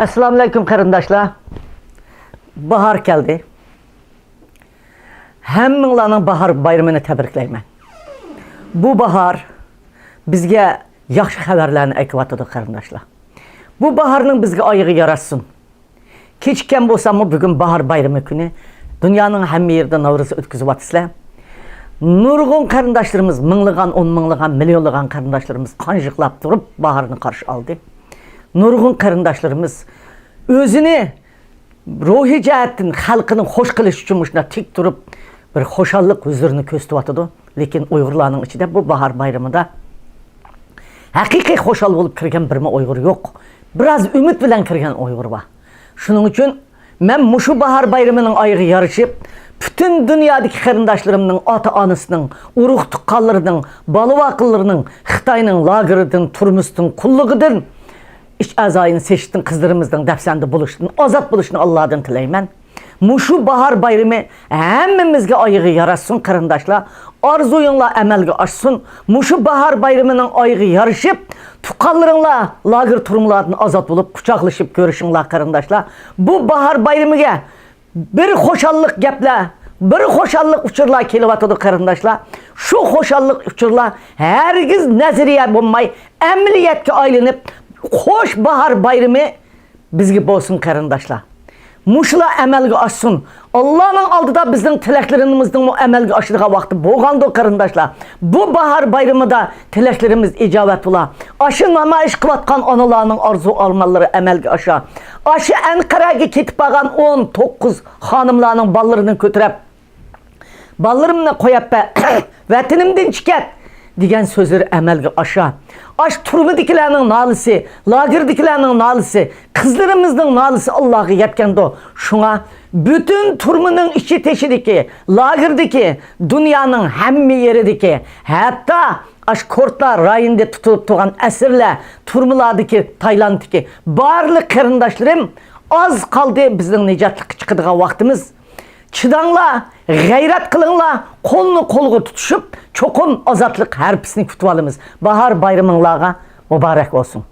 Assalamu alaikum qarindoshlar. Bahar geldi. Hammalarning bahar bayramını tabriklayman. Bu bahar bizga yaxshi xabarlarni aytyapti qarindoshlar. Bu baharning bizga oyog'i yarashsin. Kechikkan bo'lsa-mu bugun bahar bayrami kuni dunyoning hamma yerida Navro'z o'tkazyapsizlar. Nurg'un qarindoshlarimiz, minglagan, 10 minglagan, millionlagan qarindoshlarimiz qanjiqlab turib baharni qarshi oldi. Nurg'un qarindoshlarimiz o'zini ruhiy jihatdan xalqini xush qilish uchun shuna tik turib bir xo'shallik huzurini ko'rsatyapti. Lekin Uyg'urlarning ichida bu bahar bayramida haqiqiy xo'shal bo'lib kirgan birma Uyg'ur yo'q. Biraz umid bilan kirgan Uyg'ur bor. Shuning uchun men mushu bahar bayramining oyiga yarashib, bütün dünyadaki qarindoshlarımning ota-onasining, urug' tuqqanlarining, bola-vaqillarning, Xitoyning lageridan, turmusdan, qulligidan, ish a'zoyini seçtin qizlarimizning dafsanda bo'lishini, ozod bo'lishini Allohdan tilayman. Mushu bahar bayrami hammamizga oyiga yarashsin qarindoshlar. Arzuyinglar amalga oshsin. Mushu bahar bayramining oyiga yarashib, tuqqanlaringlar lager turumlardan ozod bo'lib, quchoqlashib ko'rishinglar qarindoshlar. Bu bahar bayramiga bir xo'shallik gaplar, bir xo'shallik uchurlar kelyapti qarindoshlar. Shu xo'shallik uchurlar hargiz nazariya bo'lmay, amaliyotga aylanib, xo'sh bahar bayrami bizga bo'lsin qarindoshlar. Muşla amalga oshsin. Allohning oldida bizning tilaklarımızning amalga oshidigan vaqti bo'lganda qarindoshlar. Bu bahar bayramida tilaklarimiz ijobat bo'la. Aşı namoyish qilayotgan onalarning orzu armanlari amalga osha. Aşı Anqaraga ketib qolgan 19 xonimlarning ballarini ko'tarib, ballarimni qo'yib, vatanimdan chiqat degan so'zlar amalga osha. Aş turmudikilarning nolisi, lagerdikilarning nolisi, qizlarimizning nolisi Allohga yetganda, shunga bütün turmuning ichi teshidiki, lagerdiki, dunyoning hamma yeridiki, hatta aş kortlar rayonida tutilib turgan asirlar, turmulardiki, Taylanddiki barliq qarindoshlarim az qoldi bizning nijotlikka chiqadigan vaqtimiz. Chidanglar, g'ayrat qilinglar, qo'lni qo'lga tutishib, cho'qim ozodlik harpisini kutib olamiz. Bahar bayraminglarga muborak bo'lsin.